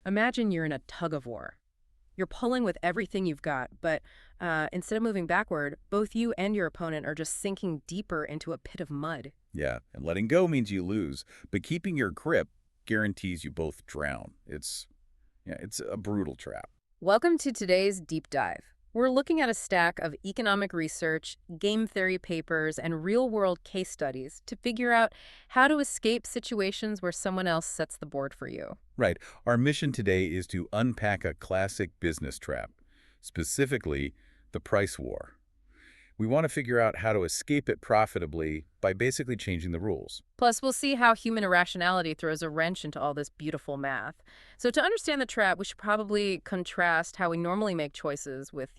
Imagine you're in a tug of war. You're pulling with everything you've got, but instead of moving backward, both you and your opponent are just sinking deeper into a pit of mud. Yeah, and letting go means you lose, but keeping your grip guarantees you both drown. It's a brutal trap. Welcome to today's deep dive. We're looking at a stack of economic research, game theory papers, and real-world case studies to figure out how to escape situations where someone else sets the board for you. Right. Our mission today is to unpack a classic business trap, specifically the price war. We want to figure out how to escape it profitably by basically changing the rules. Plus, we'll see how human irrationality throws a wrench into all this beautiful math. So to understand the trap, we should probably contrast how we normally make choices with,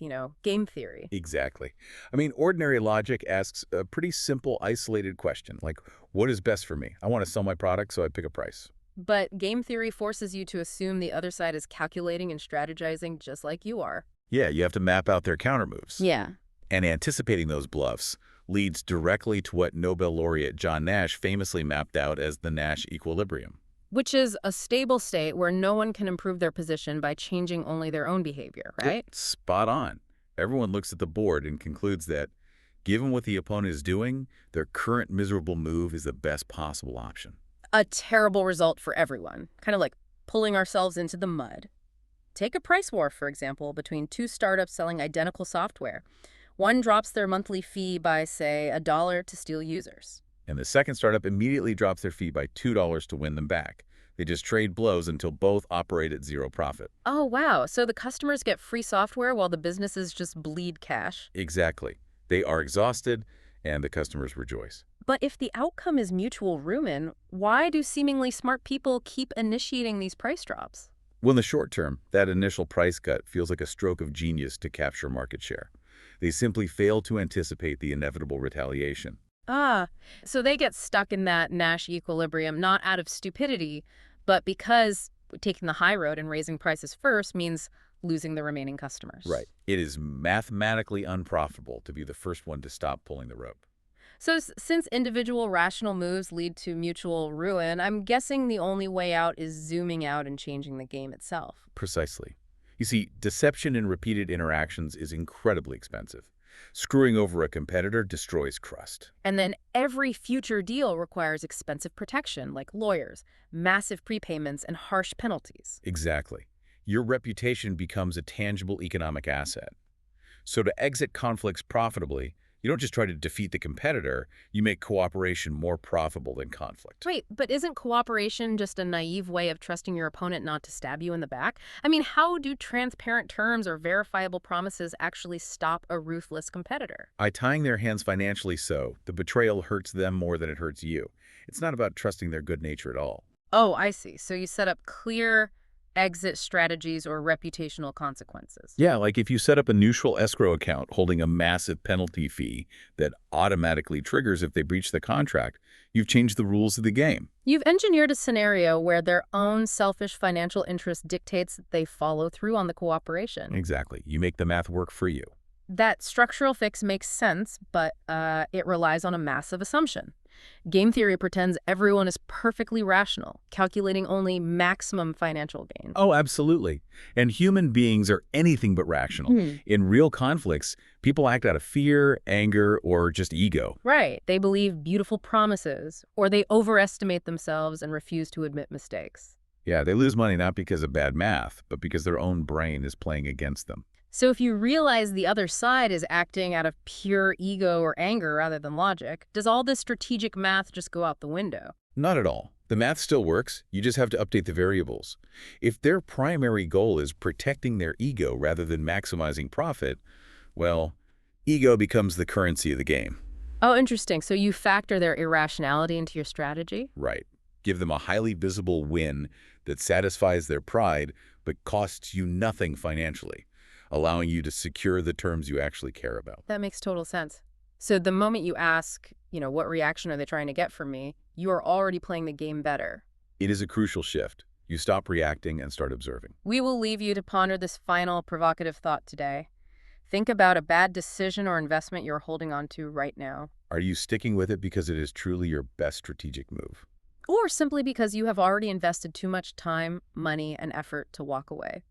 game theory. Exactly. I mean, ordinary logic asks a pretty simple, isolated question, like, what is best for me? I want to sell my product, so I pick a price. But game theory forces you to assume the other side is calculating and strategizing just like you are. Yeah, you have to map out their counter moves. Yeah. And anticipating those bluffs leads directly to what Nobel laureate John Nash famously mapped out as the Nash equilibrium. Which is a stable state where no one can improve their position by changing only their own behavior, right? Spot on. Everyone looks at the board and concludes that, given what the opponent is doing, their current miserable move is the best possible option. A terrible result for everyone, kind of like pulling ourselves into the mud. Take a price war, for example, between two startups selling identical software. One drops their monthly fee by, say, $1 to steal users. And the second startup immediately drops their fee by $2 to win them back. They just trade blows until both operate at zero profit. Oh, wow. So the customers get free software while the businesses just bleed cash? Exactly. They are exhausted, and the customers rejoice. But if the outcome is mutual ruin, why do seemingly smart people keep initiating these price drops? Well, in the short term, that initial price cut feels like a stroke of genius to capture market share. They simply fail to anticipate the inevitable retaliation. Ah, so they get stuck in that Nash equilibrium not out of stupidity, but because taking the high road and raising prices first means losing the remaining customers. Right. It is mathematically unprofitable to be the first one to stop pulling the rope. So since individual rational moves lead to mutual ruin, I'm guessing the only way out is zooming out and changing the game itself. Precisely. You see, deception in repeated interactions is incredibly expensive. Screwing over a competitor destroys trust. And then every future deal requires expensive protection, like lawyers, massive prepayments, and harsh penalties. Exactly. Your reputation becomes a tangible economic asset. So to exit conflicts profitably, you don't just try to defeat the competitor, you make cooperation more profitable than conflict. Wait, but isn't cooperation just a naive way of trusting your opponent not to stab you in the back? I mean, how do transparent terms or verifiable promises actually stop a ruthless competitor? By tying their hands financially so, the betrayal hurts them more than it hurts you. It's not about trusting their good nature at all. Oh, I see. So you set up clear exit strategies or reputational consequences. Yeah, like if you set up a neutral escrow account holding a massive penalty fee that automatically triggers if they breach the contract, you've changed the rules of the game. You've engineered a scenario where their own selfish financial interest dictates that they follow through on the cooperation. Exactly. You make the math work for you. That structural fix makes sense, but it relies on a massive assumption. Game theory pretends everyone is perfectly rational, calculating only maximum financial gain. Oh, absolutely. And human beings are anything but rational. In real conflicts, people act out of fear, anger, or just ego. Right. They believe beautiful promises, or they overestimate themselves and refuse to admit mistakes. Yeah, they lose money not because of bad math, but because their own brain is playing against them. So if you realize the other side is acting out of pure ego or anger rather than logic, does all this strategic math just go out the window? Not at all. The math still works. You just have to update the variables. If their primary goal is protecting their ego rather than maximizing profit, well, ego becomes the currency of the game. Oh, interesting. So you factor their irrationality into your strategy? Right. Give them a highly visible win that satisfies their pride but costs you nothing financially, allowing you to secure the terms you actually care about. That makes total sense. So the moment you ask, what reaction are they trying to get from me, you are already playing the game better. It is a crucial shift. You stop reacting and start observing. We will leave you to ponder this final provocative thought today. Think about a bad decision or investment you're holding on to right now. Are you sticking with it because it is truly your best strategic move? or simply because you have already invested too much time, money, and effort to walk away.